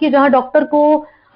की, जहां डॉक्टर को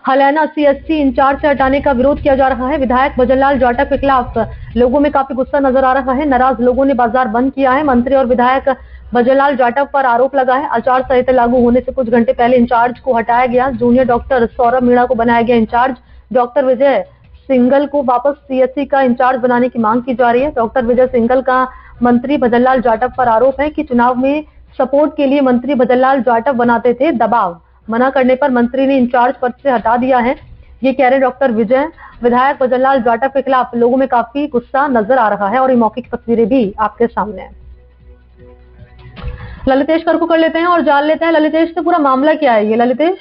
हलैना सीएचसी इंचार्ज से हटाने का विरोध किया जा रहा है। विधायक भजनलाल जाटव के खिलाफ लोगों में काफी गुस्सा नजर आ रहा है। नाराज लोगों ने बाजार बंद किया है। मंत्री और विधायक भजनलाल जाटव पर आरोप लगा है आचार संहिता लागू होने से कुछ घंटे पहले इंचार्ज को हटाया गया। जूनियर डॉक्टर सौरभ मीणा को बनाया गया इंचार्ज। डॉक्टर विजय सिंघल को वापस सीएचसी का इंचार्ज बनाने की मांग की जा रही है। डॉक्टर विजय सिंघल का मंत्री भजनलाल जाटव पर आरोप है कि चुनाव में सपोर्ट के लिए मंत्री भजनलाल जाटव बनाते थे। दबाव मना करने पर मंत्री ने इंचार्ज पद से हटा दिया है, ये कह रहे डॉक्टर विजय। विधायक भजनलाल जाटव के खिलाफ लोगों में काफी गुस्सा नजर आ रहा है और ये मौके की तस्वीरें भी आपके सामने है। ललितेश कर को कर लेते हैं और जान लेते हैं ललितेश से पूरा मामला क्या है ये। ललितेश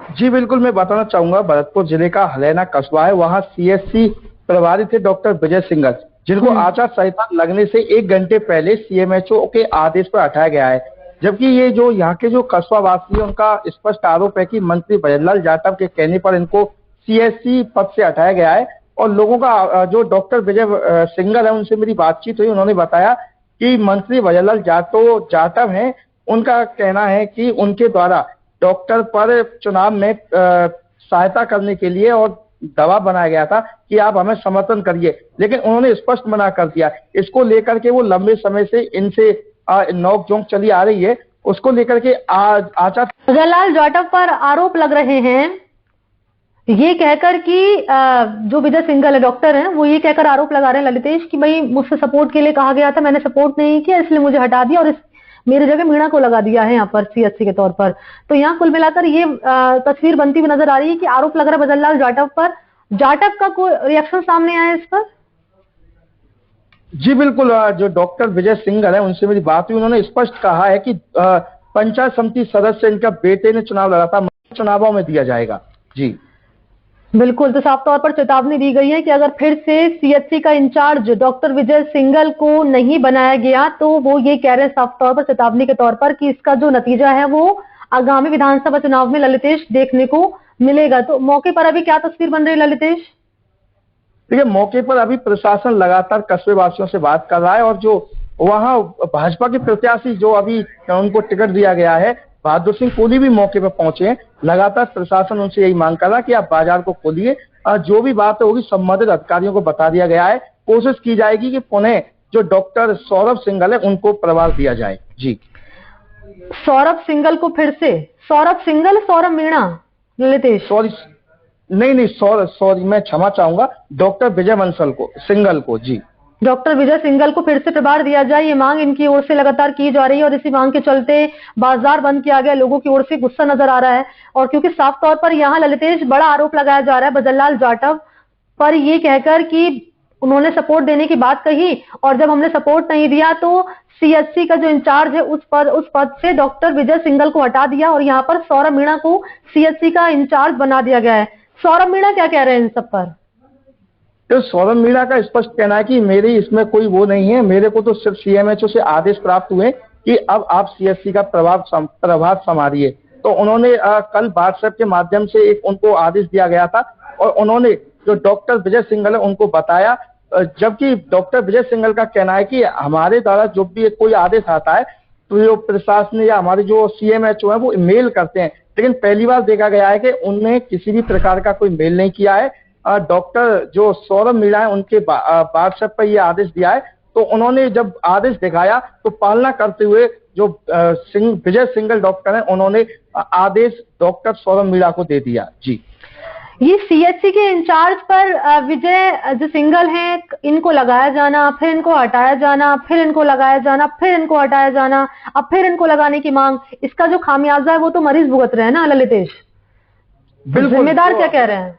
जी बिल्कुल, मैं बताना चाहूंगा भरतपुर जिले का हलैना कस्बा है, वहां सीएचसी प्रभारी थे डॉक्टर विजय सिंघल, जिनको आचार संहिता लगने से 1 घंटे पहले सीएमएचओ के आदेश पर हटाया गया है। जबकि ये जो यहाँ के जो कस्बा वासी है उनका स्पष्ट आरोप है कि मंत्री भजनलाल जाटव के कहने पर इनको सीएचसी पद से हटाया गया है। और लोगों का जो डॉक्टर विजय सिंघल है उनसे मेरी बातचीत हुई, उन्होंने बताया कि मंत्री भजनलाल जाटव हैं, उनका कहना है कि उनके द्वारा डॉक्टर पर चुनाव में सहायता करने के लिए और दबाव बनाया गया था कि आप हमें समर्थन करिए, लेकिन उन्होंने स्पष्ट मना कर दिया। इसको लेकर के वो लंबे समय से इनसे नोक-झोंक चली आ रही है। उसको लेकर के आचार भजनलाल जाटव पर आरोप लग रहे हैं ये कहकर कि जो विजय सिंघल है डॉक्टर हैं, वो ये कहकर आरोप लगा रहे हैं ललितेश कि भाई मुझसे सपोर्ट के लिए कहा गया था, मैंने सपोर्ट नहीं किया इसलिए मुझे हटा दिया और मेरी जगह मीणा को लगा दिया है यहाँ पर सीएचसी के तौर पर। तो यहाँ कुल मिलाकर ये तस्वीर बनती हुई नजर आ रही है कि आरोप लग रहा है भजनलाल जाटव पर। जाटव का कोई रिएक्शन सामने आया इस पर? जी बिल्कुल, जो डॉक्टर विजय सिंघल है उनसे मेरी बात हुई, उन्होंने स्पष्ट कहा है कि पंचायत समिति सदस्य इनका बेटे ने चुनाव लड़ा था, चुनावों में दिया जाएगा। जी बिल्कुल, तो साफ तौर पर चेतावनी दी गई है कि अगर फिर से सीएचसी का इंचार्ज डॉक्टर विजय सिंघल को नहीं बनाया गया तो वो ये कह रहे हैं साफ तौर पर चेतावनी के तौर पर कि इसका जो नतीजा है वो आगामी विधानसभा चुनाव में ललितेश देखने को मिलेगा। तो मौके पर अभी क्या तस्वीर बन रही है ललितेश? देखिए, मौके पर अभी प्रशासन लगातार कस्बे वासियों से बात कर रहा है और जो वहाँ भाजपा के प्रत्याशी जो अभी उनको टिकट दिया गया है बहादुर सिंह कोहली भी मौके पर पहुंचे हैं। लगातार प्रशासन उनसे यही मांग कर रहा है कि आप बाजार को खोलिए, जो भी बात होगी संबंधित अधिकारियों को बता दिया गया है। कोशिश की जाएगी कि पुनः जो डॉक्टर सौरभ सिंघल है उनको प्रभार दिया जाए। जी सौरभ सिंघल को फिर से सौरभ सिंघल सौरभ मीणा ललितेश नहीं सॉरी मैं क्षमा चाहूंगा, डॉक्टर विजय सिंघल को जी डॉक्टर विजय सिंघल को फिर से प्रभार दिया जाए, ये मांग इनकी ओर से लगातार की जा रही है और इसी मांग के चलते बाजार बंद किया गया। लोगों की ओर से गुस्सा नजर आ रहा है और क्योंकि साफ तौर पर यहाँ ललितेश बड़ा आरोप लगाया जा रहा है भजनलाल जाटव पर ये कहकर कि उन्होंने सपोर्ट देने की बात कही और जब हमने सपोर्ट नहीं दिया तो सीएचसी का जो इंचार्ज है उस पद से डॉक्टर विजय सिंघल को हटा दिया और यहाँ पर सौरभ मीणा को सीएचसी का इंचार्ज बना दिया गया है। सौरभ मीणा क्या कह रहे हैं इन सब पर? तो सौरभ मीणा का स्पष्ट कहना है कि मेरी इसमें कोई वो नहीं है, मेरे को तो सिर्फ सीएमएचओ से आदेश प्राप्त हुए कि अब आप सीएचसी का प्रभार संभालिए। तो उन्होंने कल व्हाट्सएप के माध्यम से एक उनको आदेश दिया गया था और उन्होंने जो डॉक्टर विजय सिंघल है उनको बताया। जबकि डॉक्टर विजय सिंघल का कहना है कि हमारे द्वारा जो भी कोई आदेश आता है तो जो प्रशासन या हमारे जो सीएमएचओ है वो मेल करते हैं, लेकिन पहली बार देखा गया है कि उनने किसी भी प्रकार का कोई मेल नहीं किया है। डॉक्टर जो सौरभ मीणा है उनके व्हाट्सएप पर ये आदेश दिया है, तो उन्होंने जब आदेश दिखाया तो पालना करते हुए जो विजय सिंघल डॉक्टर है उन्होंने आदेश डॉक्टर सौरभ मीणा को दे दिया। जी ये सीएचसी के इंचार्ज पर विजय जो सिंघल हैं इनको लगाया जाना, फिर इनको हटाया जाना, फिर इनको लगाया जाना, फिर इनको हटाया जाना, अब फिर इनको लगाने की मांग, इसका जो खामियाजा है वो तो मरीज भुगत रहे हैं ना ललितेश? जिम्मेदार क्या कह रहे हैं?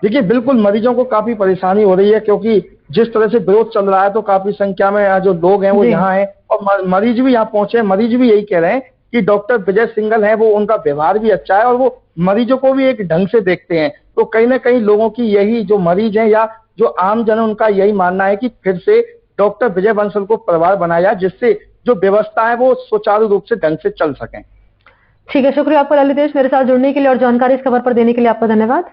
देखिए बिल्कुल मरीजों को काफी परेशानी हो रही है क्योंकि जिस तरह से विरोध चल रहा है तो काफी संख्या में जो लोग हैं वो यहाँ हैं और मरीज भी यहाँ पहुंचे हैं। मरीज भी यही कह रहे हैं कि डॉक्टर विजय सिंघल है वो उनका व्यवहार भी अच्छा है और वो मरीजों को भी एक ढंग से देखते हैं। तो कहीं ना कहीं लोगों की यही जो मरीज हैं या जो आम जन है उनका यही मानना है कि फिर से डॉक्टर विजय बंसल को प्रभार बनाया जाए जिससे जो व्यवस्था है वो सुचारू रूप से ढंग से चल सके। ठीक है, शुक्रिया आपका ललितेश, मेरे साथ जुड़ने के लिए और जानकारी इस खबर पर देने के लिए आपका धन्यवाद।